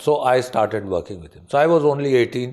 So I started working with him. So I was only 18.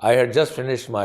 I had just finished my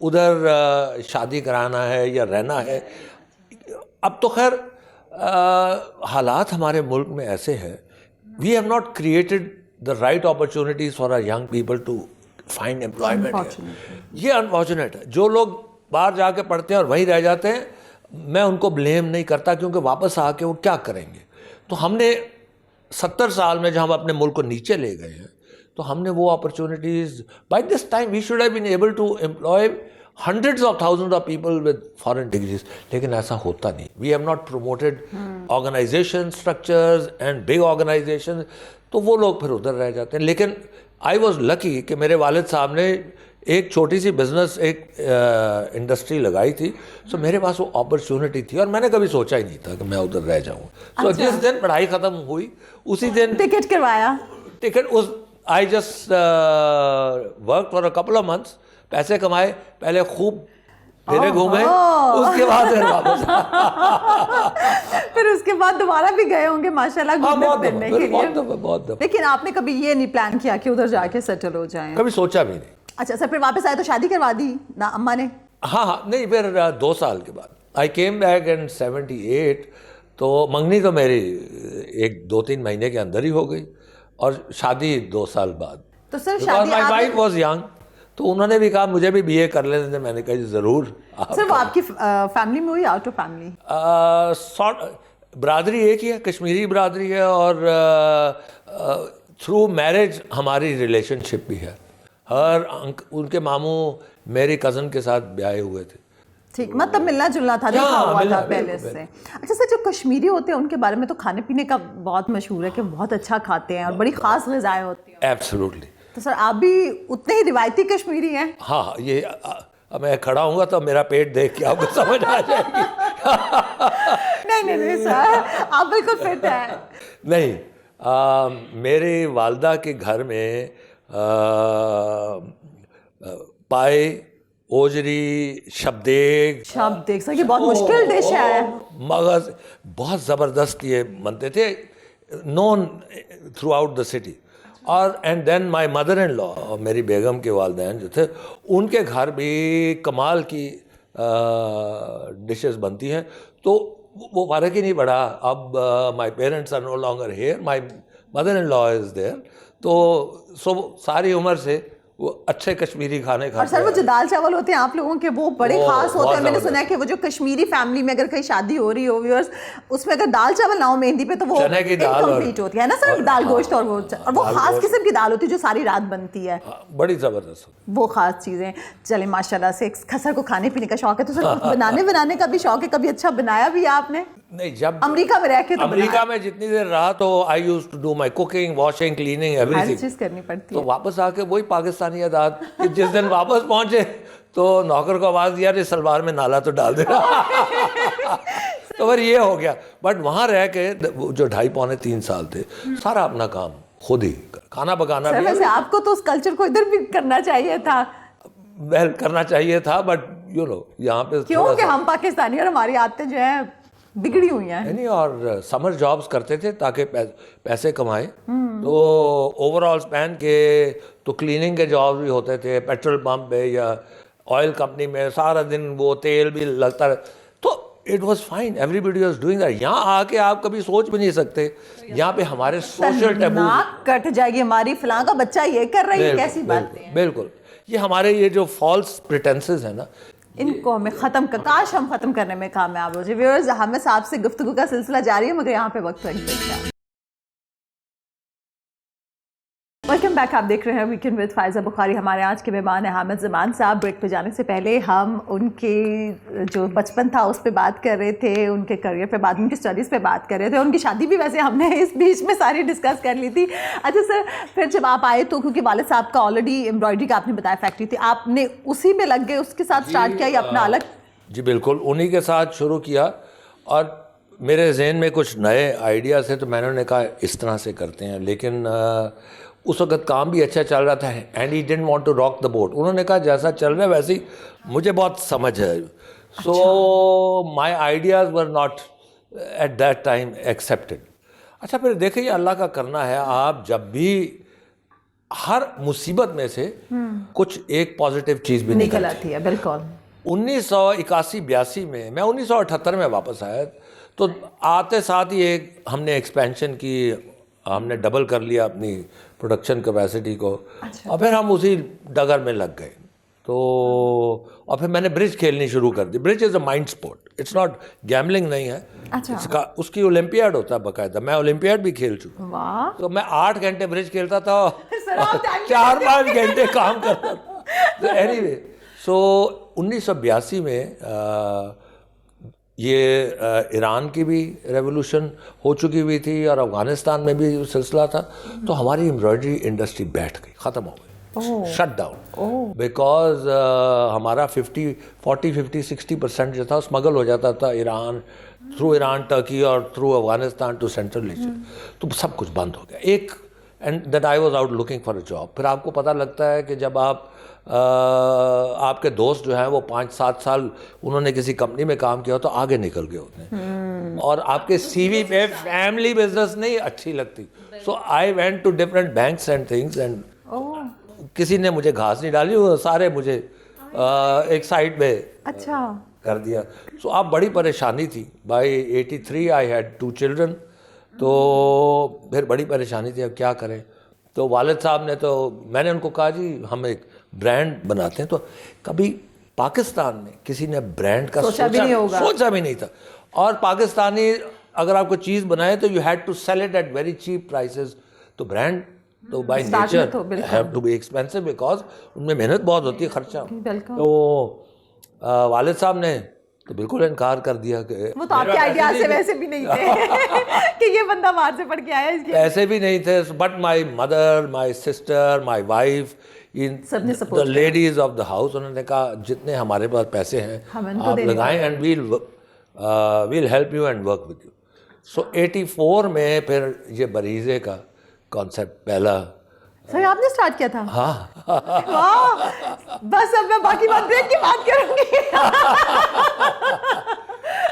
ادھر شادی کرانا ہے یا رہنا ہے. اب تو خیر حالات ہمارے ملک میں ایسے ہیں, we have not created the right opportunities for our young people to find employment. یہ انفارچونیٹ ہے. جو لوگ باہر جا کے پڑھتے ہیں اور وہیں رہ جاتے ہیں, میں ان کو بلیم نہیں کرتا, کیونکہ واپس آ کے وہ کیا کریں گے. تو ہم نے 70 سال میں جب ہم اپنے ملک کو نیچے لے گئے ہیں, تو ہم نے وہ opportunities, by this time we should have been able to employ hundreds of thousand of people with foreign degrees, لیکن ایسا ہوتا نہیں. We have not promoted organization structures and big organization, تو وہ لوگ پھر ادھر رہ جاتے ہیں. لیکن آئی واز لکی کہ میرے والد صاحب نے ایک چھوٹی سی بزنس, ایک انڈسٹری لگائی تھی, سو میرے پاس وہ اپرچونٹی تھی, اور میں نے کبھی سوچا ہی نہیں تھا کہ میں ادھر رہ جاؤں. سو جس دن پڑھائی ختم ہوئی اسی دن ٹکٹ کروایا. Ticket I just work for a couple of months, پیسے کمائے, پہلے خوب پھرے گھومے, اس کے بعد پھر واپس. پھر اس کے بعد دوبارہ بھی گئے ہوں گے ماشاءاللہ گھومنے پھرنے کے لیے. بہت دفعہ. لیکن آپ نے کبھی یہ نہیں پلان کیا کہ ادھر جا کے سیٹل ہو جائیں؟ کبھی سوچا بھی نہیں. اچھا سر, پھر واپس آئے تو شادی کروا دی نا اماں نے؟ ہاں نہیں, پھر 2 سال کے بعد آئی کیم بیک ان 78. تو منگنی تو میری 1-2-3 مہینے کے اندر ہی ہو گئی, اور شادی 2 سال بعد. تو سر شادی مائی وائف واز ینگ, تو انہوں نے بھی کہا مجھے بھی BA کر لینے تھے. میں نے کہا جی ضرور. سر وہ آپ کی فیملی میں ہوئی, آؤٹ آف فیملی؟ برادری ایک ہی ہے, کشمیری برادری ہے, اور تھرو میرج ہماری ریلیشن شپ بھی ہے. ان کے ماموں میری کزن کے ساتھ بیائے ہوئے تھے. ٹھیک, مطلب ملنا جلنا تھا, دیکھا ہوا تھا پہلے سے. اچھا سر, جو کشمیری ہوتے ہیں ان کے بارے میں تو کھانے پینے کا بہت مشہور ہے کہ بہت اچھا کھاتے ہیں اور بڑی خاص غذائیں ہوتی ہیں. ایبسلیوٹلی. تو سر آپ بھی اتنے ہی روایتی کشمیری ہیں؟ ہاں, یہ میں کھڑا ہوں گا تو میرا پیٹ دیکھ کے آپ کو سمجھ آ جائے گی. نہیں سر, آپ بالکل فٹ ہیں. نہیں, میری والدہ کے گھر میں پائے, اوجری, شبدیگ سر یہ بہت مشکل ڈش ہے. مغز بہت زبردست یہ بنتے تھے, نون تھرو آؤٹ دا سٹی. اور and then my mother in لا, میری بیگم کے والدین جو تھے, ان کے گھر بھی کمال کی ڈشز بنتی ہیں. تو وہ فرق ہی نہیں پڑا. اب my parents are no longer here, my mother in law is there. تو ساری عمر سے وہ اچھے کشمیری کھانے کھاتے ہیں. اور سر وہ جو دال چاول ہوتے ہیں آپ لوگوں کے, وہ بڑے خاص ہوتے ہیں. میں نے سنا ہے کہ وہ جو کشمیری فیملی میں اگر کہیں شادی ہو رہی ہو ویورز, اس میں اگر دال چاول نہ ہو مہندی پہ, تو وہ چنے کی دال کمپلیٹ ہوتی ہے نا سر, دال گوشت, اور وہ خاص قسم کی دال ہوتی ہے جو ساری رات بنتی ہے, بڑی زبردست, وہ خاص چیزیں. چلیں ماشاءاللہ سے خسر کو کھانے پینے کا شوق ہے, تو سر بنانے کا بھی شوق ہے, کبھی اچھا بنایا بھی آپ نے؟ نہیں, جب امریکہ میں رہ کے, امریکہ میں جتنی دیر رہا تو I use to do my cooking, washing, cleaning, everything. چیز کرنی پڑتی ہے. تو واپس آ کے وہی پاکستانی عادات, جس دن واپس پہنچے تو نوکر کو آواز دیا, ارے سلوار میں نالا تو ڈال دینا. تو پھر یہ ہو گیا. بٹ وہاں رہ کے جو 2.5-3 سال تھے, سارا اپنا کام خود ہی, کھانا پکانا بھی. ویسے آپ کو تو اس کلچر کو ادھر بھی کرنا چاہیے تھا. ویل کرنا چاہیے تھا, بٹ یو نو یہاں پہ کیوں کہ ہم پاکستانی اور ہماری عادتیں جو ہیں بگڑی ہوئی ہیں. نہیں, اور سمر جابس کرتے تھے تاکہ پیسے کمائیں. تو اوور آل اسپین کے تو کلیننگ کے جابس بھی ہوتے تھے, پیٹرول پمپ پہ یا آئل کمپنی میں, سارا دن وہ تیل بھی لگتا رہتا. تو it was fine, everybody was doing that. یہاں آ کے آپ کبھی سوچ بھی نہیں سکتے, یہاں پہ ہمارے سوشل ٹیبو کٹ جائے گی, ہماری فلاں کا بچہ یہ کر رہی ہے, کیسی باتیں ہیں. بالکل, یہ ہمارے یہ جو فالس پریٹنسز ہیں نا, ان کو ہمیں کاش ہم ختم کرنے میں کامیاب ہو جائے. ویورز, ہمیں صاحب سے گفتگو کا سلسلہ جاری ہے, مگر یہاں پہ وقت لگ جائے گا. ویلکم بیک, آپ دیکھ رہے ہیں ویکینڈ ود فائزہ بخاری. ہمارے آج کے مہمان ہیں حامد زمان صاحب. بریک پہ جانے سے پہلے ہم ان کے جو بچپن تھا اس پہ بات کر رہے تھے, ان کے کریئر پہ بات, ان کی اسٹڈیز پہ بات کر رہے تھے, ان کی شادی بھی ویسے ہم نے اس بیچ میں ساری ڈسکس کر لی تھی. اچھا سر, پھر جب آپ آئے تو کیونکہ والد صاحب کا آلریڈی ایمبرائڈری کا آپ نے بتایا فیکٹری تھی, آپ نے اسی میں لگ گئے, اس کے ساتھ اسٹارٹ کیا یا اپنا الگ؟ جی بالکل, انہی کے ساتھ شروع کیا, اور میرے ذہن میں کچھ نئے آئیڈیاز تھے, تو میں نے کہا اس طرح سے کرتے ہیں. لیکن اس وقت کام بھی اچھا چل رہا تھا, and he didn't want to rock the boat. انہوں نے کہا جیسا چل رہا ہے ویسے ہی مجھے بہت سمجھ ہے. So my ideas were not at that time accepted. اچھا پھر دیکھیں, یہ اللہ کا کرنا ہے. آپ جب بھی ہر مصیبت میں سے کچھ ایک پازیٹیو چیز بھی نکل آتی ہے. بالکل. 1981-82 میں 1978 میں واپس آیا تو آتے ساتھ ہی ہم نے ایکسپینشن کی, ہم نے ڈبل کر لیا اپنی پروڈکشن کیپیسٹی کو, اور پھر ہم اسی ڈگر میں لگ گئے. تو اور پھر میں نے برج کھیلنی شروع کر دی. Bridge is a mind sport, it's not gambling نہیں ہے. اس کی اولمپیاڈ ہوتا ہے باقاعدہ, میں اولمپیاڈ بھی کھیل چکا ہوں. تو میں 8 گھنٹے برج کھیلتا تھا, 4-5 گھنٹے کام کرتا تھا. اینی وے, سو 1982 میں یہ ایران کی بھی ریولوشن ہو چکی ہوئی تھی اور افغانستان میں بھی سلسلہ تھا. تو ہماری ایمبرائڈری انڈسٹری بیٹھ گئی, ختم ہو گئی, شٹ ڈاؤن, بیکاز ہمارا 40-50-60% جو تھا اسمگل ہو جاتا تھا ایران, تھرو ایران ٹرکی اور through Afghanistan to Central Asia. تو سب کچھ بند ہو گیا. And that I was out looking for a job. پھر آپ کو پتہ لگتا ہے کہ جب آپ کے دوست جو ہیں وہ 5-7 سال انہوں نے کسی کمپنی میں کام کیا تو آگے نکل گئے ہوتے ہیں, اور آپ کے سی وی پہ فیملی بزنس نہیں اچھی لگتی. So I went to different banks and things, and کسی نے مجھے گھاس نہیں ڈالی, وہ سارے مجھے ایک سائڈ پہ کر دیا. سو اب بڑی پریشانی تھی. By 83 I had 2 children. تو پھر بڑی پریشانی تھی, اب کیا کریں. تو والد صاحب نے, تو میں نے ان کو کہا جی ہم ایک برانڈ بناتے ہیں. تو کبھی پاکستان میں کسی نے برانڈ کا سوچا بھی نہیں تھا. اور پاکستانی اگر آپ کو چیز بنائے تو you had to sell it at very cheap prices. تو برانڈ تو by nature have to be expensive, because ان میں محنت بہت ہوتی ہے, خرچہ. تو والد صاحب نے تو بالکل انکار کر دیا کہ وہ تو آپ کے آئیڈیا سے ویسے بھی نہیں تھے کہ یہ بندہ باہر سے پڑھ کے آیا ہے, ایسے بھی نہیں تھے. But my mother, my sister, my wife, the ladies of the house, انہوں نے کہا جتنے ہمارے پاس پیسے ہیں آپ لگائیں, and we'll help you and work with you. So 84 میں پھر یہ بریزے کا کانسیپٹ پہلا سر آپ نے اسٹارٹ کیا تھا. ہاں, بس اب میں باقی بات بریک کی بات کروں گی.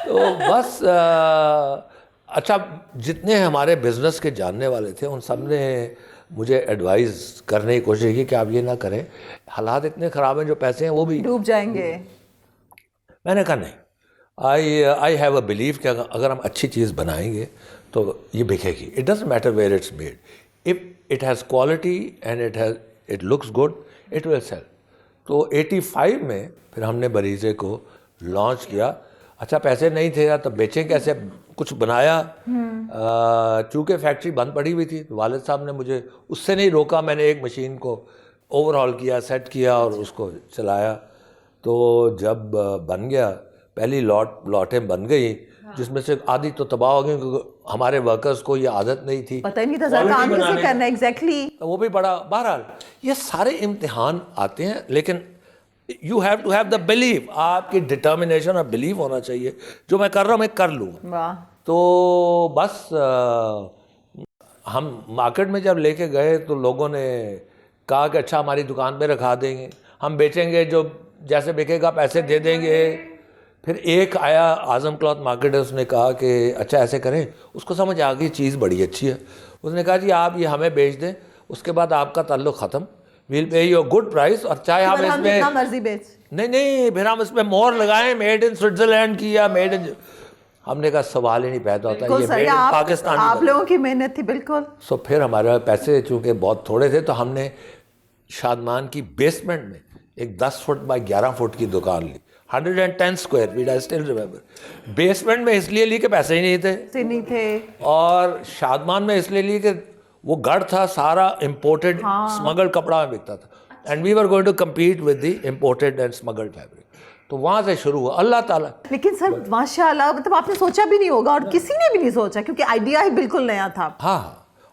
تو بس اچھا, جتنے ہمارے بزنس کے جاننے والے تھے ان سب نے مجھے ایڈوائز کرنے کی کوشش کی کہ آپ یہ نہ کریں, حالات اتنے خراب ہیں, جو پیسے ہیں وہ بھی ڈوب جائیں گے. میں نے کہا نہیں, آئی ہیو اے بلیف کہ اگر ہم اچھی چیز بنائیں گے تو یہ بکے گی. It doesn't matter where it's made, if it has quality and it looks good it will sell. تو 85 میں پھر ہم نے بریزے کو لانچ کیا. اچھا پیسے نہیں تھے تو بیچیں کیسے, کچھ بنایا. چونکہ فیکٹری بند پڑی ہوئی تھی, والد صاحب نے مجھے اس سے نہیں روکا. میں نے ایک مشین کو اوور ہال کیا, سیٹ کیا اور اس کو چلایا. تو جب بن گیا, پہلی لاٹیں بن گئی, جس میں سے آدھی تو تباہ ہو گئی کیونکہ ہمارے ورکرز کو یہ عادت نہیں تھی, پتہ ہی نہیں تھا سر کام کیسے کرنا ہے ایگزیکٹلی. وہ بھی بڑا. بہرحال یہ سارے امتحان آتے ہیں, لیکن you have to have the belief, آپ کی ڈٹرمنیشن اور بلیف ہونا چاہیے, جو میں کر رہا ہوں میں کر لوں گا. تو بس ہم مارکیٹ میں جب لے کے گئے تو لوگوں نے کہا کہ اچھا ہماری دکان پہ رکھا دیں گے, ہم بیچیں گے, جو جیسے بکے گا پیسے دے دیں گے. پھر ایک آیا اعظم کلاتھ مارکیٹ, اس نے کہا کہ اچھا ایسے کریں, اس کو سمجھ آ گئی چیز بڑی اچھی ہے. اس نے کہا جی آپ یہ ہمیں بیچ دیں, اس کے بعد آپ کا تعلق ختم, well pay you good price, اور چاہے ہم اس میں نہیں پھر ہم اس میں مہر لگائیں میڈ ان سوئٹزرلینڈ کی یا میڈ ان. ہم نے کہا سوال ہی نہیں پیدا ہوتا, یہ میڈ ان پاکستان. آپ لوگوں کی محنت تھی. بالکل. سو پھر ہمارے پیسے چونکہ بہت تھوڑے تھے تو ہم نے شادمان کی بیسمنٹ میں ایک 10 فٹ بائی 11 فٹ کی دکان لی, 110 square feet. I still remember. Basement میں اس لیے لی کہ پیسے ہی نہیں تھے, اور شادمان میں اس لیے لی کہ وہ گڑھ تھا سارا امپورٹڈ اسمگلڈ کپڑا میں بکتا تھا, and we were going to compete with the imported and smuggled fabric. تو وہاں سے شروع ہوا. اللہ تعالیٰ. لیکن سر ماشاء اللہ, مطلب آپ نے سوچا بھی نہیں ہوگا, اور کسی نے بھی نہیں سوچا, کیونکہ آئیڈیا ہی بالکل نیا تھا. ہاں,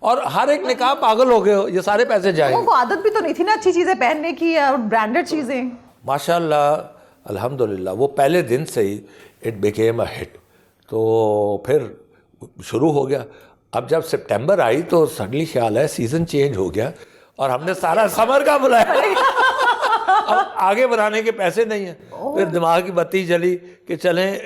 اور ہر ایک نے کہا پاگل ہو گئے ہو, یہ سارے پیسے جائیں. وہ عادت بھی تو نہیں تھی نا اچھی چیزیں پہننے کی اور برانڈڈ چیزیں. ماشاء اللہ الحمدللہ وہ پہلے دن سے ہی اٹ بیکیم اے ہٹ. تو پھر شروع ہو گیا. اب جب سپٹمبر آئی تو سڈنلی خیال ہے سیزن چینج ہو گیا, اور ہم نے سارا سمر کا بلایا. اب آگے بنانے کے پیسے نہیں ہیں. پھر دماغ کی بتی جلی کہ چلیں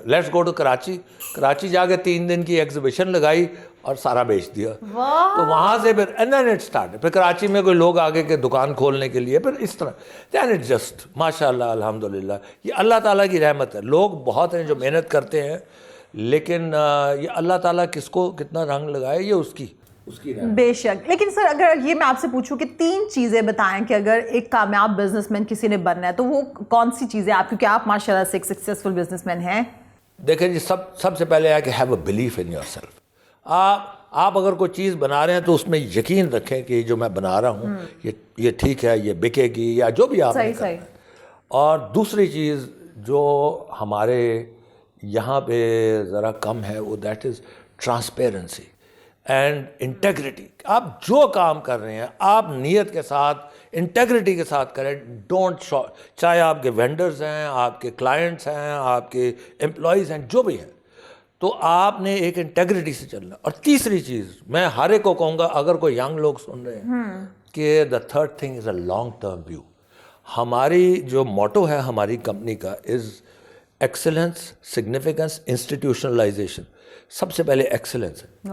let's go to Karachi. Karachi جا کے 3 دن کی ایگزیبیشن لگائی, اور سارا بیچ دیا. تو وہاں سے پھر اینڈ دین اٹ اسٹارٹ. پھر کراچی میں کوئی لوگ آگے کے دکان کھولنے کے لیے, پھر اس طرح دین اٹ جسٹ ماشاء اللہ الحمدللہ. یہ اللہ تعالیٰ کی رحمت ہے. لوگ بہت ہیں جو محنت کرتے ہیں, لیکن یہ اللہ تعالیٰ کس کو کتنا رنگ لگائے یہ اس کی بے شک. لیکن سر اگر یہ میں آپ سے پوچھوں کہ 3 چیزیں بتائیں کہ اگر ایک کامیاب بزنس مین کسی نے بننا ہے تو وہ کون سی چیزیں آپ, کیونکہ آپ ماشاء اللہ سے ایک سکسیزفل بزنس مین ہیں. دیکھیں جی, سب سے پہلے ہے کہ have a belief in your self. آپ اگر کوئی چیز بنا رہے ہیں تو اس میں یقین رکھیں کہ جو میں بنا رہا ہوں یہ ٹھیک ہے, یہ بکے گی یا جو بھی آپ نے کرنا ہے. اور دوسری چیز جو ہمارے یہاں پہ ذرا کم ہے وہ that is transparency and integrity. آپ جو کام کر رہے ہیں آپ نیت کے ساتھ انٹیگریٹی کے ساتھ کریں. ڈونٹ چاہے آپ کے وینڈرز ہیں, آپ کے کلائنٹس ہیں, آپ کے امپلائیز ہیں, جو بھی ہیں, تو آپ نے ایک انٹیگریٹی سے چلنا. اور تیسری چیز میں ہر ایک کو کہوں گا, اگر کوئی ینگ لوگ سن رہے ہیں, کہ the third thing is a long term view. ہماری جو موٹو ہے ہماری کمپنی کا از ایکسلنس, سگنیفیکنس, انسٹیٹیوشنلائزیشن. سب سے پہلے ایکسلنس ہے.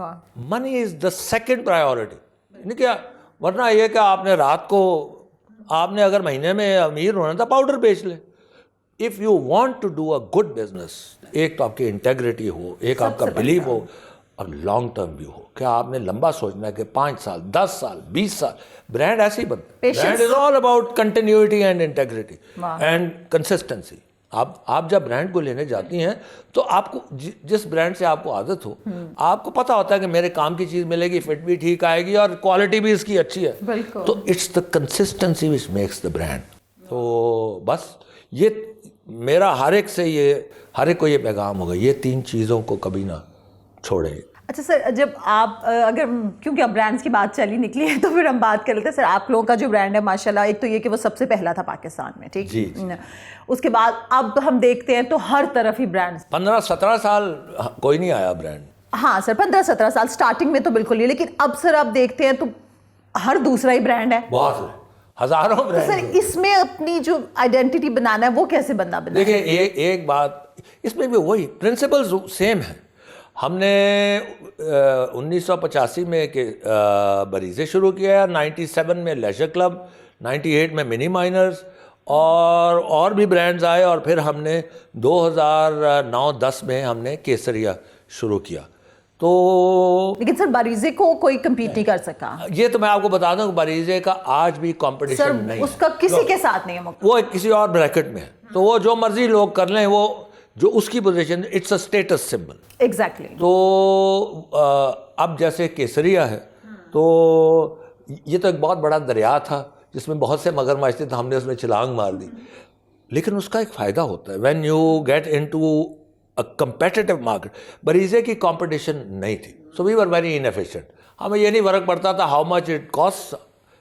Money is the second priority. یعنی کیا, ورنہ یہ کہ آپ نے رات کو, آپ نے اگر مہینے میں امیر ہونا تھا پاؤڈر بیچ لیں. If you want to do a good business, ایک تو آپ کی انٹیگریٹی ہو, ایک آپ کا بلیف ہو, اور لانگ ٹرم بھی ہو. کیا آپ نے لمبا سوچنا ہے کہ 5 سال 10 سال 20 سال. برانڈ ایسے ہی بنتا ہے. Brand is all about continuity and integrity and consistency. آپ جب برانڈ کو لینے جاتی ہیں تو آپ کو جس برانڈ سے آپ کو عادت ہو, آپ کو پتہ ہوتا ہے کہ میرے کام کی چیز ملے گی, فٹ بھی ٹھیک آئے گی اور کوالٹی بھی اس کی اچھی ہے. تو it's the consistency which makes the brand. تو بس یہ میرا ہر ایک کو یہ پیغام ہوگا, یہ 3 چیزوں کو کبھی نہ چھوڑیں. اچھا سر, جب آپ اگر کیونکہ اب برانڈس کی بات چلی نکلی ہے تو پھر ہم بات کر لیتے ہیں. سر آپ لوگوں کا جو برانڈ ہے ماشاءاللہ, ایک تو یہ کہ وہ سب سے پہلا تھا پاکستان میں, ٹھیک, اس کے بعد اب ہم دیکھتے ہیں تو ہر طرف ہی برانڈس. 15-17 سال کوئی نہیں آیا برانڈ. ہاں سر, 15-17 سال اسٹارٹنگ میں تو بالکل ہی, لیکن اب سر آپ دیکھتے ہیں تو ہر دوسرا ہی برانڈ ہے. بہت ہزاروں برانڈ. سر اس میں اپنی جو آئیڈینٹی بنانا ہے وہ کیسے بندہ بنا؟ دیکھیں ایک بات, اس میں بھی وہی پرنسپلز سیم ہیں. ہم نے 1985 میں بریزے شروع کیا, 97 میں لیجر کلب, 98 میں منی مائنرز, اور بھی برانڈز آئے, اور پھر ہم نے 2009-10 میں ہم نے کیسریا شروع کیا. تو لیکن سر بریزے کو کوئی کمپیٹ نہیں کر سکا. یہ تو میں آپ کو بتا دوں کہ بریزے کا آج بھی کمپٹیشن نہیں ہے, اس کا کسی کے ساتھ نہیں ہے, وہ کسی اور بریکٹ میں ہے. تو وہ جو مرضی لوگ کر لیں, وہ جو اس کی position, it's a status symbol. Exactly. تو اب جیسے کیسریا ہے, تو یہ تو ایک بہت بڑا دریا تھا جس میں بہت سے مگرمچھ تھے, تو ہم نے اس میں چھلانگ مار دی. لیکن اس کا ایک فائدہ ہوتا ہے when you get into a competitive market. بریزے کی کمپٹیشن نہیں تھی, سو وی ور ویری انیفیشینٹ. ہمیں یہ نہیں فرق پڑتا تھا how much it cost,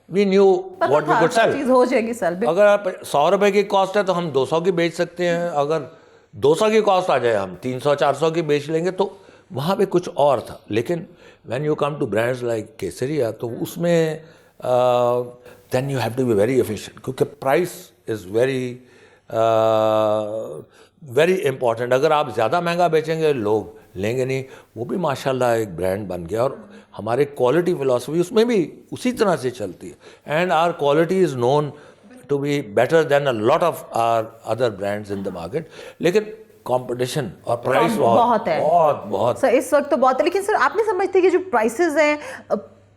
we knew what we could sell. ہو جائے گی سر, اگر 100 روپے کی کاسٹ ہے تو ہم 200 کی بیچ سکتے ہیں. اگر 200 کی کاسٹ آ جائے ہم 300-400 کی بیچ لیں گے. تو وہاں پہ کچھ اور تھا. لیکن when you come to brands like Kesariya, تو اس میں then you have to be very efficient, کیونکہ پرائس از ویری امپورٹنٹ. اگر آپ زیادہ مہنگا بیچیں گے لوگ لیں گے نہیں. وہ بھی ماشاءاللہ ایک برانڈ بن گیا, اور ہمارے کوالٹی فلاسفی اس میں بھی اسی طرح سے چلتی ہے. And our quality is known to be better than a lot of our other brands in the market. لیکن کمپٹیشن اور پرائس بہت ہے, بہت سر اس وقت تو بہت ہے. لیکن سر آپ نہیں سمجھتے کہ جو پرائسز ہیں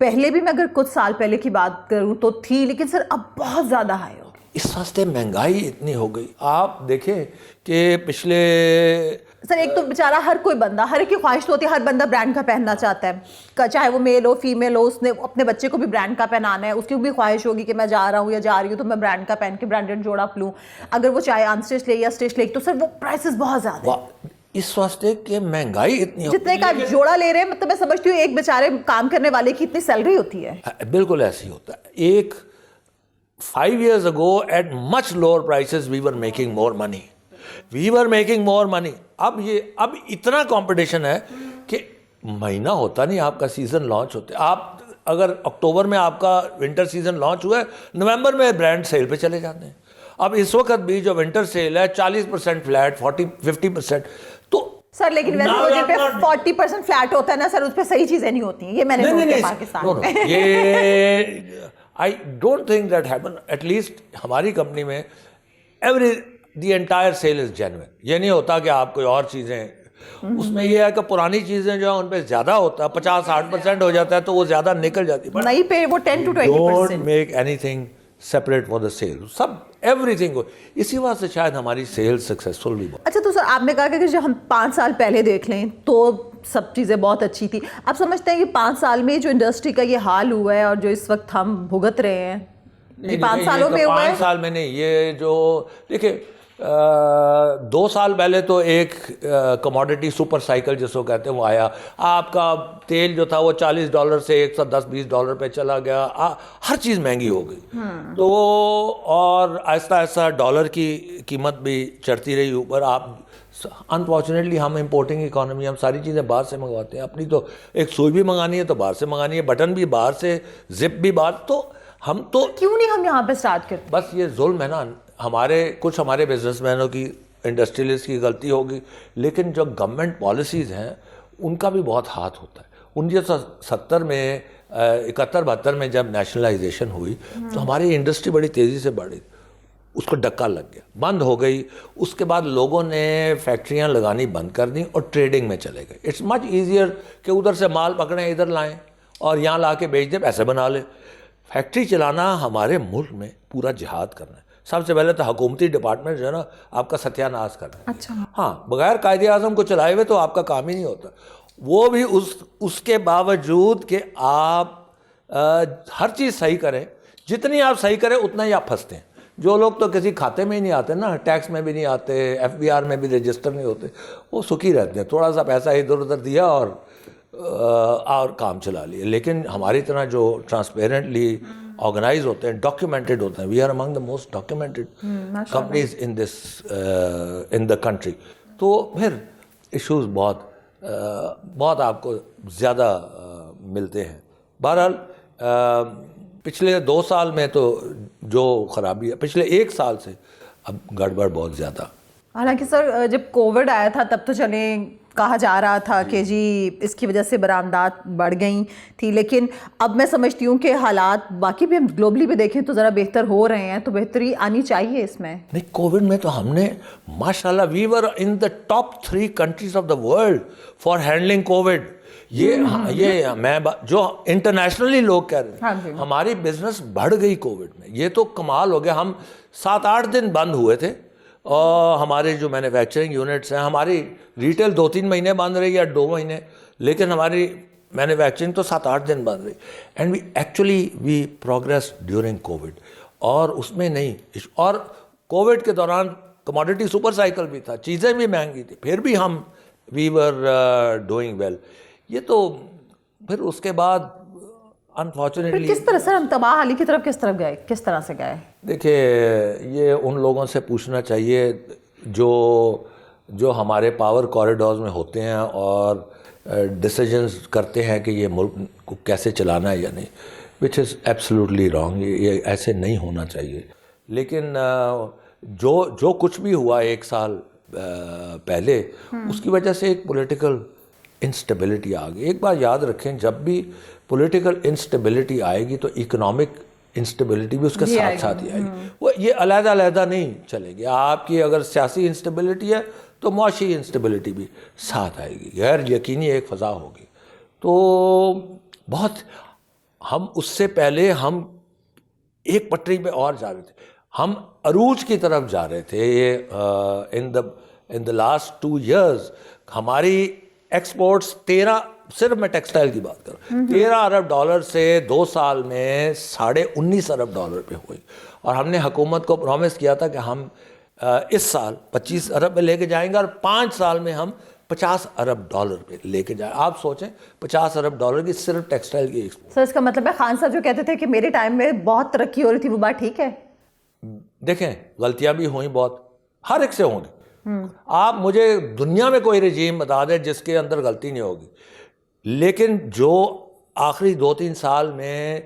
پہلے بھی, میں اگر کچھ سال پہلے کی بات کروں تو تھی, لیکن سر اب بہت زیادہ ہائی ہو گئی. اس واسطے مہنگائی اتنی ہو گئی. آپ دیکھیں کہ پچھلے سر ایک تو بیچارہ ہر کوئی بندہ, ہر ایک کی خواہش تو ہوتی ہے, ہر بندہ برانڈ کا پہننا چاہتا ہے, چاہے وہ میل ہو فیمیل ہو, اس نے اپنے بچے کو بھی برانڈ کا پہنانا ہے. اس کی بھی خواہش ہوگی کہ میں جا رہا ہوں یا جا رہی ہوں تو میں برانڈ کا پہن کے برانڈڈ جوڑا لوں, اگر وہ چاہے آن اسٹیج لے یا اسٹیج لے. تو سر وہ پرائسز بہت زیادہ ہیں اس واسطے کہ مہنگائی اتنی. جتنے کا جوڑا لے رہے ہیں, مطلب میں سمجھتی ہوں ایک بیچارے کام کرنے والے کی اتنی سیلری ہوتی ہے. بالکل ایسے ہی ہوتا ہے. ایک 5 years ago at much lower prices we were making more money. We were making more money. اب اتنا کمپٹیشن ہے کہ مہینہ ہوتا نہیں آپ کا سیزن لانچ ہوتے. آپ اگر اکتوبر میں آپ کا ونٹر سیزن لانچ ہوا ہے, نومبر میں برانڈ سیل پہ چلے جاتے ہیں. اب اس وقت بھی جو ونٹر سیل ہے 40% فلیٹ, 40-50%. تو سر لیکن ویسے وہ جن پہ 40% فلیٹ ہوتا ہے نا سر, اس پہ صحیح چیزیں نہیں ہوتی ہیں, یہ میں نے نوٹ کیا پاکستان میں. یہ I don't think that happen. At least ہماری کمپنی میں the entire sale is genuine. یہ نہیں ہوتا کہ آپ کوئی اور چیزیں, اس میں یہ ہے کہ پرانی چیزیں جو ہیں ان پہ زیادہ ہوتا ہے, 50-60% ہو جاتا ہے تو وہ زیادہ نکل جاتی ہے. نہیں پہ وہ 10 to 20%. Don't make anything separate for the sale. Sub every thing. اسی واسطے شاید ہماری سیل سکسیزفل بھی بہت. اچھا تو سر آپ نے کہا کہ جو ہم 5 سال پہلے دیکھ لیں تو سب چیزیں بہت اچھی تھی. آپ سمجھتے ہیں کہ 5 سال میں جو انڈسٹری کا یہ حال ہوا ہے اور جو اس وقت ہم بھگت رہے ہیں, 5 سالوں میں ہوا ہے؟ 5 سال میں نہیں. یہ جو دیکھیں 2 سال پہلے تو ایک کموڈٹی سپر سائیکل جس کو کہتے ہیں وہ آیا. آپ کا تیل جو تھا وہ $40 سے $110-20 پہ چلا گیا, ہر چیز مہنگی ہو گئی. تو اور آہستہ آہستہ ڈالر کی قیمت بھی چڑھتی رہی اوپر. آپ انفارچونیٹلی ہم امپورٹنگ اکانومی, ہم ساری چیزیں باہر سے منگواتے ہیں. اپنی تو ایک سوئی بھی منگانی ہے تو باہر سے منگانی ہے, بٹن بھی باہر سے, زپ بھی باہر. تو ہم تو کیوں نہیں ہم یہاں پہ سٹارٹ کرتے؟ بس یہ ظلم ہے نا. ہمارے بزنس مینوں کی, انڈسٹریلسٹ کی غلطی ہوگی, لیکن جو گورنمنٹ پالیسیز ہیں ان کا بھی بہت ہاتھ ہوتا ہے. 1970 میں 71-72 میں جب نیشنلائزیشن ہوئی تو ہماری انڈسٹری بڑی تیزی سے بڑھی, اس کو ڈکا لگ گیا, بند ہو گئی. اس کے بعد لوگوں نے فیکٹریاں لگانی بند کر دیں اور ٹریڈنگ میں چلے گئے. اٹس مچ ایزیئر کہ ادھر سے مال پکڑیں, ادھر لائیں اور یہاں لا کے بیچ دیں, پیسے بنا لیں. فیکٹری چلانا ہمارے ملک میں پورا جہاد کرنا ہے. سب سے پہلے تو حکومتی ڈپارٹمنٹ جو ہے نا آپ کا ستیہ ناش کرنا ہے. اچھا ہاں, بغیر قائد اعظم کو چلائے ہوئے تو آپ کا کام ہی نہیں ہوتا. وہ بھی اس کے باوجود کہ آپ ہر چیز صحیح کریں, جتنی آپ صحیح کریں اتنا ہی آپ پھنستے ہیں. جو لوگ تو کسی کھاتے میں ہی نہیں آتے نا, ٹیکس میں بھی نہیں آتے, FBR میں بھی رجسٹر نہیں ہوتے, وہ سکھی رہتے ہیں. تھوڑا سا پیسہ ادھر ادھر دیا اور کام چلا لیے. لیکن ہماری طرح جو ٹرانسپیرنٹلی آرگنائز ہوتے ہیں, ڈاکیومنٹڈ ہوتے ہیں, we are among the most documented companies in the country. تو پھر ایشوز بہت آپ کو زیادہ ملتے ہیں. بہرحال پچھلے 2 سال میں تو جو خرابی ہے, پچھلے 1 سال سے اب گڑبڑ بہت زیادہ. حالانکہ سر جب کووڈ آیا تھا تب تو چلیں کہا جا رہا تھا کہ جی اس کی وجہ سے برآمدات بڑھ گئی تھی, لیکن اب میں سمجھتی ہوں کہ حالات باقی بھی ہم گلوبلی بھی دیکھیں تو ذرا بہتر ہو رہے ہیں, تو بہتری آنی چاہیے اس میں. نہیں, کووڈ میں تو ہم نے ماشاء اللہ we were in the top 3 countries of the world for handling COVID. یہ میں جو انٹرنیشنلی لوگ کہہ رہے ہیں ہماری بزنس بڑھ گئی کووڈ میں. یہ تو کمال ہو گیا. ہم 7-8 دن بند ہوئے تھے, اور ہمارے جو مینوفیکچرنگ یونٹس ہیں, ہماری ریٹیل 2-3 مہینے بند رہی یا 2 مہینے, لیکن ہماری مینوفیکچرنگ تو 7-8 دن بند رہی. And we actually progress during Covid. اور اس میں نہیں, اور کووڈ کے دوران کموڈٹی سپر سائیکل بھی تھا, چیزیں بھی مہنگی تھی, پھر بھی ہم وی ور ڈوئنگ ویل. یہ تو پھر اس کے بعد انفارچونیٹلی کس طرح سر ہم تباہ حالی کی طرف کس طرح سے گئے؟ دیکھیے, یہ ان لوگوں سے پوچھنا چاہیے جو ہمارے پاور کوریڈورز میں ہوتے ہیں اور ڈیسیجنز کرتے ہیں کہ یہ ملک کو کیسے چلانا ہے یا نہیں, وچ از ایبسلیوٹلی رانگ. یہ ایسے نہیں ہونا چاہیے. لیکن جو کچھ بھی ہوا 1 سال پہلے, اس کی وجہ سے ایک پولیٹیکل انسٹیبلٹی آ گئی. ایک بات یاد رکھیں, جب بھی پولیٹیکل انسٹیبلٹی آئے گی تو اکنامک انسٹیبلٹی بھی اس کے ساتھ ساتھ ہی آئے گی. وہ یہ علیحدہ نہیں چلے گی. آپ کی اگر سیاسی انسٹیبلٹی ہے تو معاشی انسٹیبلٹی بھی ساتھ آئے گی, غیر یقینی ایک فضا ہوگی. تو بہت ہم اس سے پہلے ہم ایک پٹری پہ اور جا رہے تھے, ہم عروج کی طرف جا رہے تھے. یہ ان دا لاسٹ 2 years ہماری ایکسپورٹس صرف میں ٹیکسٹائل کی بات کر رہا ہوں, $13 ارب سے 2 سال میں $19.5 ارب پہ ہوئی. اور ہم نے حکومت کو پرومس کیا تھا کہ ہم اس سال 25 ارب پہ لے کے جائیں گے, اور 5 سال میں ہم $50 ارب پہ لے کے جائیں. آپ سوچیں $50 ارب کی صرف ٹیکسٹائل کی ایکسپورٹ. سر اس کا مطلب ہے خان صاحب جو کہتے تھے کہ میرے ٹائم میں بہت ترقی ہو رہی تھی, وہ بات ٹھیک ہے؟ دیکھیں, غلطیاں بھی ہوئیں بہت, ہر ایک سے ہوں گی. آپ مجھے دنیا میں کوئی رجیم بتا دیں جس کے اندر غلطی نہیں ہوگی, لیکن جو آخری 2-3 سال میں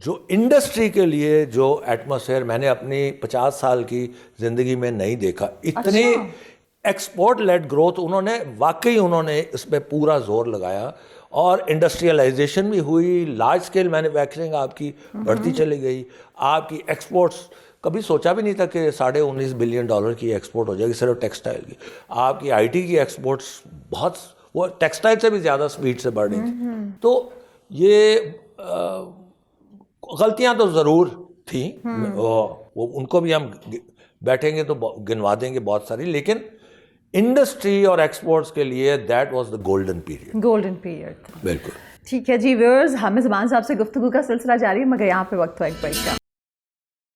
جو انڈسٹری کے لیے جو ایٹماسفیئر میں نے اپنی 50 سال کی زندگی میں نہیں دیکھا. ایکسپورٹ لیڈ گروتھ انہوں نے واقعی انہوں نے اس پہ پورا زور لگایا, اور انڈسٹریلائزیشن بھی ہوئی, لارج اسکیل مینوفیکچرنگ آپ کی بڑھتی چلی گئی, آپ کی ایکسپورٹس کبھی سوچا بھی نہیں تھا کہ $19.5 بلین کی ایکسپورٹ ہو جائے گی صرف ٹیکسٹائل کی. آپ کی آئی ٹی کی ایکسپورٹس بہت, وہ ٹیکسٹائل سے بھی زیادہ سپیڈ سے بڑھ رہی تھی. تو یہ غلطیاں تو ضرور تھیں, وہ ان کو بھی ہم بیٹھیں گے تو گنوا دیں گے بہت ساری, لیکن انڈسٹری اور ایکسپورٹس کے لیے that was the golden period. بالکل ٹھیک ہے جی ویورز, حامد زمان صاحب سے گفتگو کا سلسلہ جاری ہے, مگر یہاں پہ وقت ہوا ایک بریک کا.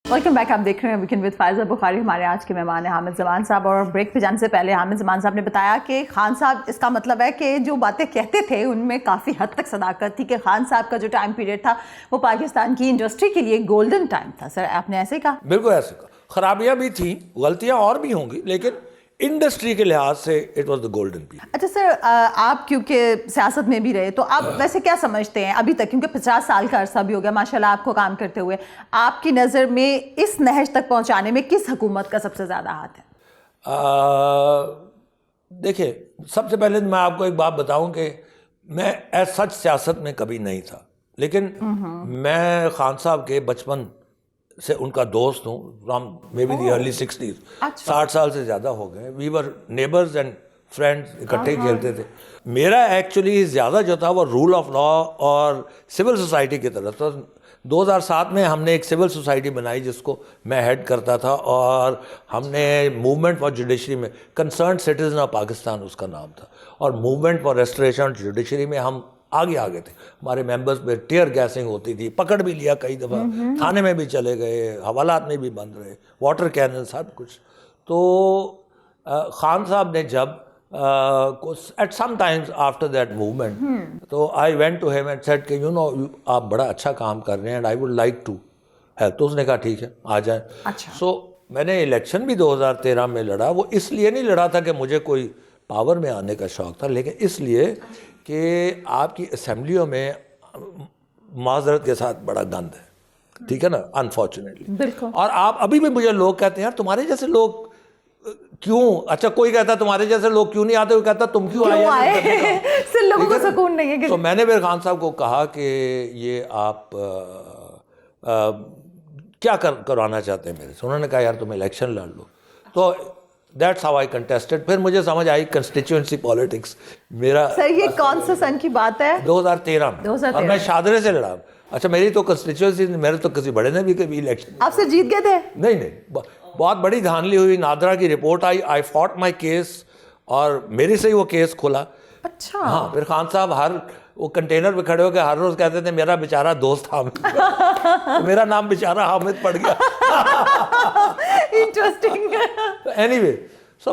ویلکم بیک, آپ دیکھ رہے ہیں ویکینڈ ود فائزہ بخاری. ہمارے آج کے مہمان ہیں حامد زمان صاحب, اور بریک پہ جانے سے پہلے حامد زمان صاحب نے بتایا کہ خان صاحب, اس کا مطلب ہے کہ جو باتیں کہتے تھے ان میں کافی حد تک صداقت تھی, کہ خان صاحب کا جو ٹائم پیریڈ تھا وہ پاکستان کی انڈسٹری کے لیے گولڈن ٹائم تھا. سر آپ نے ایسے کہا؟ بالکل ایسے کہا. خرابیاں بھی تھیں, غلطیاں اور بھی ہوں گی, لیکن انڈسٹری کے لحاظ سے it was the golden period. اچھا سر, آپ کیونکہ سیاست میں بھی رہے, تو آپ ویسے کیا سمجھتے ہیں ابھی تک, کیونکہ 50 سال کا عرصہ بھی ہو گیا ماشاء اللہ آپ کو کام کرتے ہوئے, آپ کی نظر میں اس نہج تک پہنچانے میں کس حکومت کا سب سے زیادہ ہاتھ ہے؟ دیکھیں, سب سے پہلے میں آپ کو ایک بات بتاؤں کہ میں ایز سچ سیاست میں کبھی نہیں تھا, لیکن میں خان صاحب کے بچپن سے ان کا دوست ہوں, from maybe the early 60s. 60 سال سے زیادہ ہو گئے. We were neighbours and friends, اکٹھے کھیلتے تھے. میرا ایکچولی زیادہ جو تھا وہ رول آف لا اور سول سوسائٹی کی طرف. تو 2007 میں ہم نے ایک سول سوسائٹی بنائی جس کو میں ہیڈ کرتا تھا, اور ہم نے موومنٹ فار جوڈیشری میں, کنسرنڈ سٹیزن آف پاکستان اس کا نام تھا, اور موومنٹ فار ریسٹوریشن جوڈیشری میں ہم آگے تھے. ہمارے ممبرز پہ ٹیئر گیسنگ ہوتی تھی, پکڑ بھی لیا کئی دفعہ, تھانے میں بھی چلے گئے, حوالات میں بھی بند رہے, واٹر کینن سب کچھ. تو خان صاحب نے جب at some times after that movement, تو I went to him and said کہ یو نو آپ بڑا اچھا کام کر رہے ہیں and I would like to help. تو اس نے کہا ٹھیک ہے آ جائیں. سو میں نے الیکشن بھی 2013 میں لڑا. وہ اس لیے نہیں لڑا تھا کہ مجھے کوئی پاور میں آنے کا شوق تھا, لیکن اس لیے کہ آپ کی اسمبلیوں میں معذرت کے ساتھ بڑا گند ہے, ٹھیک ہے نا, انفارچونیٹلی. اور آپ ابھی بھی مجھے لوگ کہتے ہیں یار تمہارے جیسے لوگ کیوں, اچھا کوئی کہتا تمہارے جیسے لوگ کیوں نہیں آتے, وہ کہتا تم کیوں آئے, لوگوں کو سکون نہیں ہے. تو میں نے پھر خان صاحب کو کہا کہ یہ آپ کیا کروانا چاہتے ہیں میرے سے. انہوں نے کہا یار تم الیکشن لڑ لو. تو دیٹس ہاؤ آئی کنٹیسٹڈ. پھر مجھے سمجھ آئی کنسٹیچوئنسی پالیٹکس میرا. سر یہ کون سا سن کی بات ہے؟ 2013 میں, اور میں شادرے سے لڑا. اچھا میری تو کنسٹیچوئنسی, میرے تو کسی بڑے نے بھی کبھی الیکشن. آپ سے جیت گئے تھے؟ نہیں, بہت بڑی دھاندلی ہوئی. نادرا کی رپورٹ آئی, آئی فاٹ مائی کیس, اور میرے سے ہی وہ کیس کھلا. اچھا. ہاں, پھر خان صاحب ہر وہ کنٹینر پہ کھڑے ہو کے ہر روز کہتے تھے میرا بیچارہ دوست حامد, میرا نام بیچارہ حامد پڑ گیا. Interesting. Anyway, so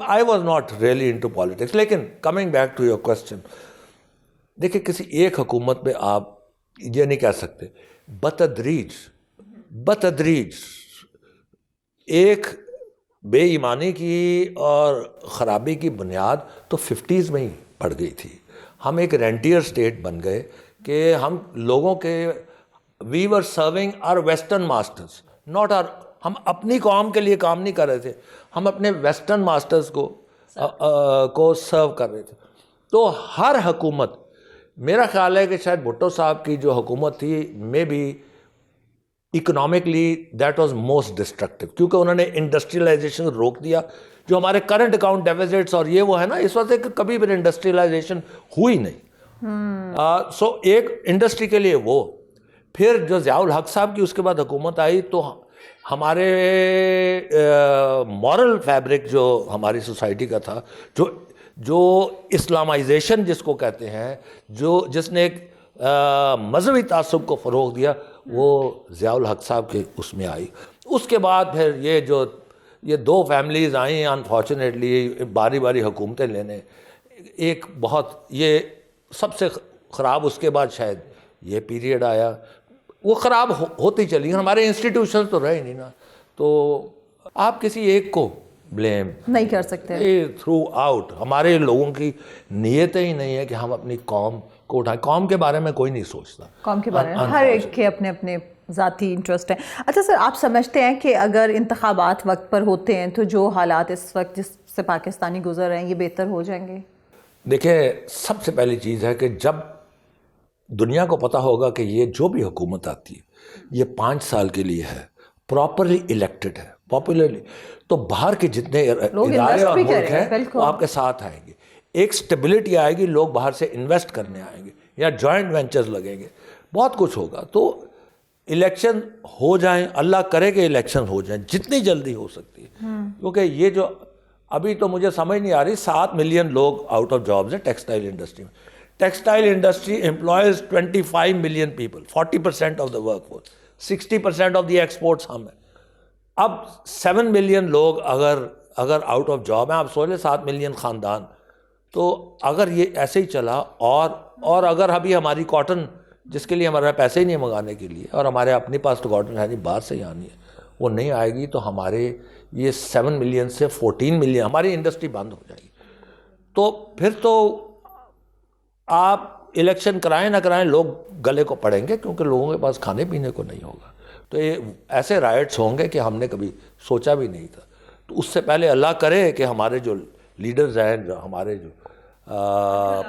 I was not really into politics. لیکن coming back to your question, دیکھیں کسی ایک حکومت پہ آپ یہ نہیں کہہ سکتے. بتدریج ایک بے ایمانی کی اور خرابی کی بنیاد تو 50s میں ہی پڑ گئی تھی. ہم ایک رینٹیئر اسٹیٹ بن گئے کہ ہم لوگوں کے we were serving our western masters, not our. ہم اپنی قوم کے لیے کام نہیں کر رہے تھے, ہم اپنے ویسٹرن ماسٹرز کو سرو کر رہے تھے. تو ہر حکومت, میرا خیال ہے کہ شاید بھٹو صاحب کی جو حکومت تھی maybe economically that was most destructive, کیونکہ انہوں نے انڈسٹریلائزیشن روک دیا. جو ہمارے کرنٹ اکاؤنٹ ڈیفیزٹس اور یہ وہ ہے نا, اس وجہ سے کبھی بھی انڈسٹریلائزیشن ہوئی نہیں. سو ایک انڈسٹری کے لیے وہ. پھر جو ضیاء الحق صاحب کی اس کے بعد حکومت آئی, تو ہمارے مورل فیبرک جو ہماری سوسائٹی کا تھا, جو اسلامائزیشن جس کو کہتے ہیں, جس نے ایک مذہبی تعصب کو فروغ دیا, وہ ضیاء الحق صاحب کے اس میں آئی. اس کے بعد پھر یہ دو فیملیز آئیں انفارچونیٹلی باری باری حکومتیں لینے. ایک بہت یہ سب سے خراب, اس کے بعد شاید یہ پیریڈ آیا, وہ خراب ہوتی چلی. ہمارے انسٹیٹیوشنز تو رہے نہیں نا, تو آپ کسی ایک کو بلیم نہیں کر سکتے. تھرو آؤٹ ہمارے لوگوں کی نیتیں ہی نہیں ہے کہ ہم اپنی قوم کو اٹھائیں. قوم کے بارے میں کوئی نہیں سوچتا. قوم کے بارے میں ہر ایک کے اپنے اپنے ذاتی انٹرسٹ ہے. اچھا سر، آپ سمجھتے ہیں کہ اگر انتخابات وقت پر ہوتے ہیں تو جو حالات اس وقت جس سے پاکستانی گزر رہے ہیں یہ بہتر ہو جائیں گے؟ دیکھیں، سب سے پہلی چیز ہے کہ جب دنیا کو پتہ ہوگا کہ یہ جو بھی حکومت آتی ہے یہ 5 سال کے لیے ہے، پراپرلی الیکٹڈ ہے، پاپولرلی، تو باہر کے جتنے ادارے اور ملک ہیں وہ آپ کے ساتھ آئیں گے، ایک سٹیبلٹی آئے گی، لوگ باہر سے انویسٹ کرنے آئیں گے یا جوائنٹ وینچرز لگیں گے، بہت کچھ ہوگا. تو الیکشن ہو جائیں، اللہ کرے کہ الیکشن ہو جائیں جتنی جلدی ہو سکتی ہے، کیونکہ یہ جو ابھی تو مجھے سمجھ نہیں آ رہی، 7 ملین لوگ آؤٹ آف جابز ہیں ٹیکسٹائل انڈسٹری میں. Textile industry employs 25 million people, 40% of the work force, 60% of the exports ہم ہیں. اب 7 ملین لوگ اگر آؤٹ آف جاب ہیں، آپ سوچ لیں 7 ملین خاندان، تو اگر یہ ایسے ہی چلا اور اگر ابھی ہماری کاٹن جس کے لیے ہمارے پیسے ہی نہیں منگانے کے لیے، اور ہمارے اپنے پاس تو کاٹن ہے نہیں، باہر سے ہی آنی ہے، وہ نہیں آئے گی تو ہمارے یہ 7 ملین سے 14 ملین ہماری انڈسٹری بند ہو جائے گی. تو پھر تو آپ الیکشن کرائیں نہ کرائیں لوگ گلے کو پڑیں گے، کیونکہ لوگوں کے پاس کھانے پینے کو نہیں ہوگا. تو یہ ایسے رائٹس ہوں گے کہ ہم نے کبھی سوچا بھی نہیں تھا. تو اس سے پہلے اللہ کرے کہ ہمارے جو لیڈرز ہیں، جو ہمارے جو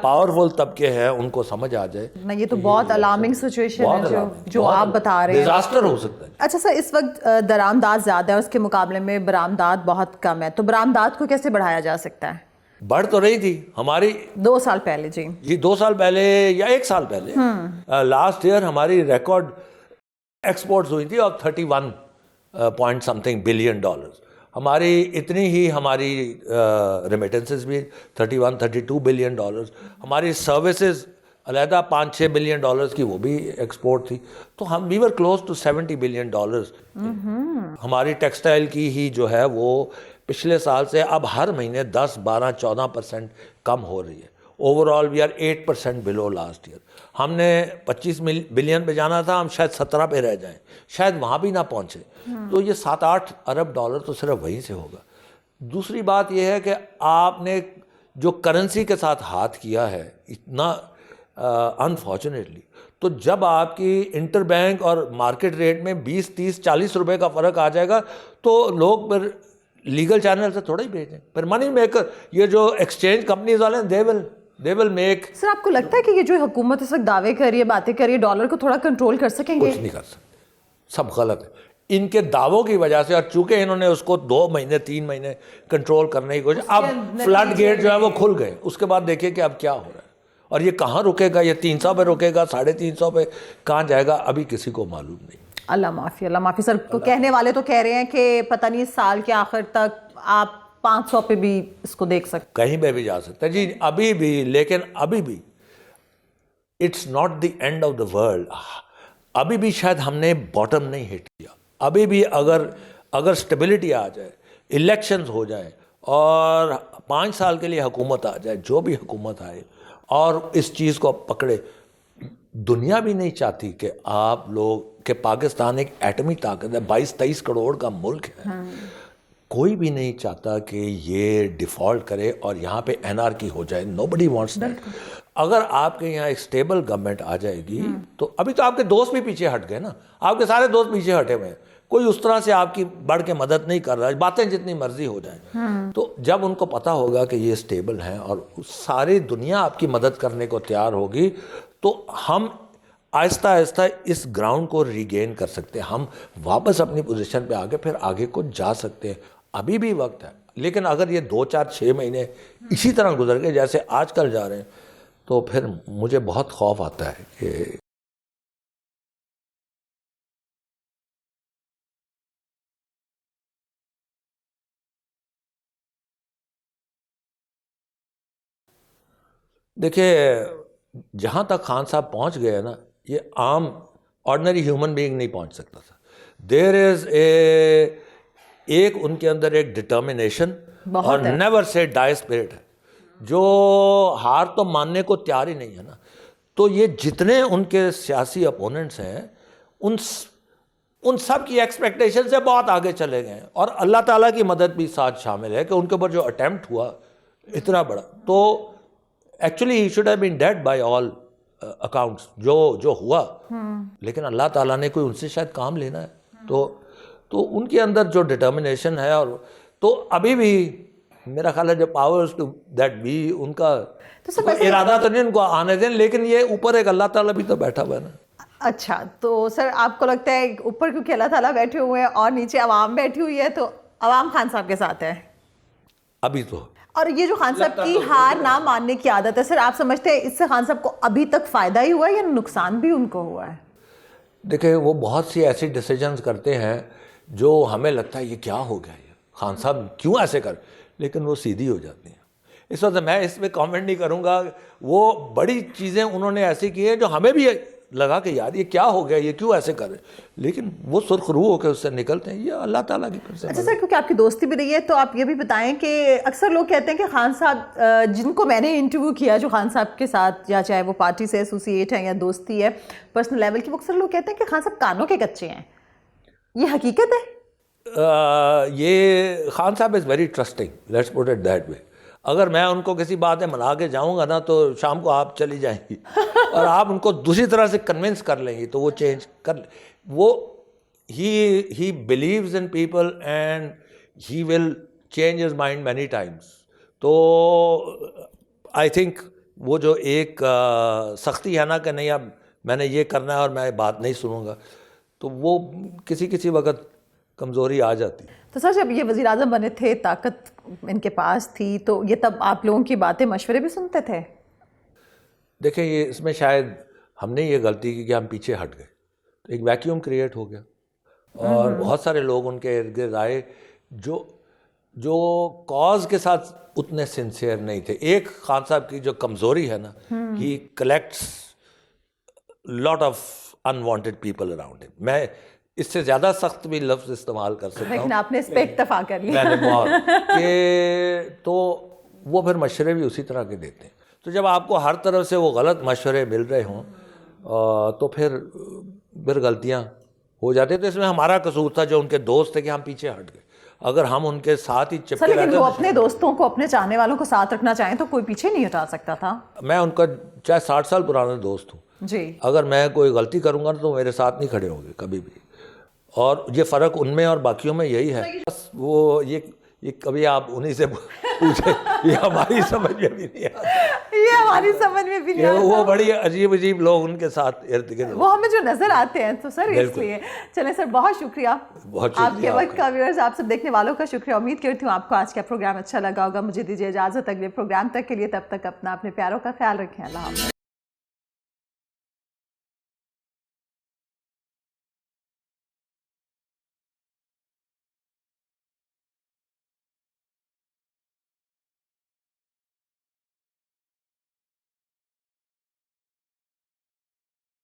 پاورفل طبقے ہیں، ان کو سمجھ آ جائے. یہ تو بہت الارمنگ سچویشن ہے جو آپ بتا رہے ہیں. ڈیزاسٹر ہو سکتا ہے. اچھا سر، اس وقت درآمدات زیادہ ہے، اس کے مقابلے میں برآمدات بہت کم ہے، تو برآمدات کو کیسے بڑھایا جا سکتا ہے؟ بڑھ تو رہی تھی ہماری 2 سال پہلے. جی 2 سال پہلے یا 1 سال پہلے، لاسٹ ایئر ہماری ریکارڈ ایکسپورٹس ہوئی تھی of 31 point something billion dollars. ہماری اتنی ہی ہماری ریمیٹنسز بھی 32 بلین ڈالرز. ہماری سروسز علیحدہ 5-6 بلین ڈالرز کی وہ بھی ایکسپورٹ تھی. تو ہم وی ور کلوز ٹو 70 بلین ڈالرز. ہماری ٹیکسٹائل کی ہی جو ہے وہ پچھلے سال سے اب ہر مہینے 10, 12, 14% کم ہو رہی ہے. Overall we are 8% below last year. ہم نے 25 بلین پہ جانا تھا، ہم شاید 17 پہ رہ جائیں، شاید وہاں بھی نہ پہنچے. تو یہ 7-8 ارب ڈالر تو صرف وہیں سے ہوگا. دوسری بات یہ ہے کہ آپ نے جو کرنسی کے ساتھ ہاتھ کیا ہے اتنا انفارچونیٹلی، تو جب آپ کی انٹر بینک اور مارکیٹ ریٹ میں 20, 30, 40 روپے کا فرق آ جائے گا تو لوگ پھر لیگل چینل سے تھوڑا ہی بھیجیں. پھر منی میکر یہ جو ایکسچینج کمپنیز والے ہیں they will make. سر آپ کو لگتا ہے کہ یہ جو حکومت اس وقت دعوے کر رہی ہے، باتیں کر رہی ہے، ڈالر کو تھوڑا کنٹرول کر سکیں گے؟ کچھ نہیں کر سکتے، سب غلط ہے. ان کے دعووں کی وجہ سے، اور چونکہ انہوں نے اس کو 2 مہینے 3 مہینے کنٹرول کرنے کی کوشش، اب فلڈ گیٹ جو ہے وہ کھل گئے. اس کے بعد دیکھیے کہ اب کیا ہو رہا ہے اور یہ کہاں رکے گا. یہ 300 پہ رکے گا، 350 پہ کہاں جائے گا، ابھی کسی کو معلوم نہیں. اللہ معافی، اللہ معافی. سر کو کہنے والے تو کہہ رہے ہیں کہ پتہ نہیں سال کے آخر تک آپ 500 پہ بھی اس کو دیکھ سکتے، کہیں پہ بھی جا سکتا ہے. جی ابھی بھی، لیکن ابھی بھی it's not the end of the world. ابھی بھی شاید ہم نے باٹم نہیں ہٹ کیا. ابھی بھی اگر اسٹیبلٹی آ جائے، الیکشنز ہو جائیں اور 5 سال کے لیے حکومت آ جائے، جو بھی حکومت آئے اور اس چیز کو پکڑے. دنیا بھی نہیں چاہتی کہ آپ لوگ کہ پاکستان ایک ایٹمی طاقت ہے، 22-23 کروڑ کا ملک ہے. کوئی بھی نہیں چاہتا کہ یہ ڈیفالٹ کرے اور یہاں پہ انارکی ہو جائے. Nobody wants that. اگر آپ کے یہاں ایک اسٹیبل گورنمنٹ آ جائے گی تو ابھی تو آپ کے دوست بھی پیچھے ہٹ گئے نا، آپ کے سارے دوست پیچھے ہٹے ہوئے ہیں. کوئی اس طرح سے آپ کی بڑھ کے مدد نہیں کر رہا، باتیں جتنی مرضی ہو جائیں. تو جب ان کو پتہ ہوگا کہ یہ اسٹیبل ہیں اور ساری دنیا آپ کی مدد کرنے کو تیار ہوگی، تو ہم آہستہ آہستہ اس گراؤنڈ کو ریگین کر سکتے ہیں. ہم واپس اپنی پوزیشن پہ آگے پھر آگے کو جا سکتے ہیں. ابھی بھی وقت ہے. لیکن اگر یہ 2, 4, 6 مہینے اسی طرح گزر گئے جیسے آج کل جا رہے ہیں تو پھر مجھے بہت خوف آتا ہے کہ دیکھیں جہاں تک خان صاحب پہنچ گئے نا، یہ عام آرڈنری ہیومن بینگ نہیں پہنچ سکتا تھا. دیر از ایک ان کے اندر ایک ڈٹرمنیشن اور نیور سے ڈائی اسپرٹ ہے جو ہار تو ماننے کو تیار ہی نہیں ہے نا. تو یہ جتنے ان کے سیاسی اپوننٹس ہیں ان سب کی ایکسپیکٹیشن سے بہت آگے چلے گئے ہیں. اور اللہ تعالیٰ کی مدد بھی ساتھ شامل ہے کہ ان کے اوپر جو اٹیمپٹ ہوا اتنا بڑا، تو actually he should have been dead by all accounts جو ہوا, لیکن اللہ تعالیٰ نے کوئی ان سے شاید کام لینا ہے, تو ان کے اندر جو ڈٹرمنیشن ہے, اور تو ابھی بھی میرا خیال ہے جو پاورز ٹو دیٹ بی, ان کا ارادہ تو نہیں ان کو آنے دیں, لیکن یہ اوپر ایک اللہ تعالیٰ بھی تو بیٹھا ہوا ہے نا. اچھا, تو سر آپ کو لگتا ہے اوپر کیونکہ اللہ تعالیٰ بیٹھے ہوئے ہیں اور نیچے عوام بیٹھی ہوئی ہے, تو عوام خان صاحب کے ساتھ ہے ابھی تو. اور یہ جو خان صاحب کی ہار نہ ماننے کی عادت ہے, سر آپ سمجھتے ہیں اس سے خان صاحب کو ابھی تک فائدہ ہی ہوا ہے یا نقصان بھی ان کو ہوا ہے؟ دیکھیں وہ بہت سی ایسی ڈیسیجنز کرتے ہیں جو ہمیں لگتا ہے یہ کیا ہو گیا, یہ خان صاحب کیوں ایسے کر, لیکن وہ سیدھی ہو جاتی ہیں. اس وقت میں اس پہ کامنٹ نہیں کروں گا, وہ بڑی چیزیں انہوں نے ایسی کی ہیں جو ہمیں بھی لگا کہ یار یہ کیا ہو گیا, یہ کیوں ایسے کرے, لیکن وہ سرخ روح ہو کے اس سے نکلتے ہیں, یہ اللہ تعالیٰ کی طرف سے. اچھا سر, کیونکہ آپ کی دوستی بھی رہی ہے تو آپ یہ بھی بتائیں کہ اکثر لوگ کہتے ہیں کہ خان صاحب, جن کو میں نے انٹرویو کیا جو خان صاحب کے ساتھ, یا چاہے وہ پارٹی سے ایسوسیٹ ہیں یا دوستی ہے پرسنل لیول کی, وہ اکثر لوگ کہتے ہیں کہ خان صاحب کانوں کے کچے ہیں, یہ حقیقت ہے؟ یہ خان صاحب is very trusting, let's put it that way. اگر میں ان کو کسی بات میں منا کے جاؤں گا نا تو شام کو آپ چلی جائیں گی, اور آپ ان کو دوسری طرح سے کنونس کر لیں گی, تو وہ چینج کر, وہ he believes in people and he will change his mind many times. تو آئی تھنک وہ جو ایک سختی ہے نا کہ نہیں اب میں نے یہ کرنا ہے اور میں بات نہیں سنوں گا, تو وہ کسی وقت کمزوری آ جاتی. تو سر جب یہ وزیر اعظم بنے تھے, طاقت ان کے پاس تھی, تو یہ تب آپ لوگوں کی باتیں مشورے بھی سنتے تھے؟ دیکھیں یہ اس میں شاید ہم نے یہ غلطی کی کہ ہم پیچھے ہٹ گئے, تو ایک ویکیوم کریٹ ہو گیا, اور بہت سارے لوگ ان کے ارد گرد آئے جو کاز کے ساتھ اتنے سنسیئر نہیں تھے. ایک خان صاحب کی جو کمزوری ہے نا, he collects lot of unwanted people around him. میں اس سے زیادہ سخت بھی لفظ استعمال کر سکتا ہوں, لیکن آپ نے اس پہ اکتفا کر لیا. میں نے بہت کہ تو وہ پھر مشورے بھی اسی طرح کے دیتے ہیں. تو جب آپ کو ہر طرف سے وہ غلط مشورے مل رہے ہوں تو پھر غلطیاں ہو جاتی ہیں. تو اس میں ہمارا قصور تھا جو ان کے دوست تھے کہ ہم پیچھے ہٹ گئے. اگر ہم ان کے ساتھ ہی چپکے رہتے, لیکن وہ اپنے دوستوں کو, اپنے چاہنے والوں کو ساتھ رکھنا چاہیں تو کوئی پیچھے نہیں ہٹا سکتا تھا. میں ان کا چاہے 60 سال پرانا دوست ہوں جی, اگر میں کوئی غلطی کروں گا تو میرے ساتھ نہیں کھڑے ہوں گے کبھی بھی. اور یہ فرق ان میں اور باقیوں میں یہی ہے. بس وہ یہ کبھی آپ انہی سے پوچھیں, یہ ہماری سمجھ میں بھی نہیں آتا, یہ ہماری سمجھ میں بھی نہیں آتا. وہ بڑی عجیب لوگ ان کے ساتھ ارد گرد وہ ہمیں جو نظر آتے ہیں. تو سر اس لیے چلیں سر, بہت شکریہ آپ کے وقت کا. ویورز, آپ سب دیکھنے والوں کا شکریہ. امید کرتی ہوں آپ کو آج کا پروگرام اچھا لگا ہوگا. مجھے دیجیے اجازت اگلے پروگرام تک کے لیے. تب تک اپنے پیاروں کا خیال رکھیں. اللہ حافظ.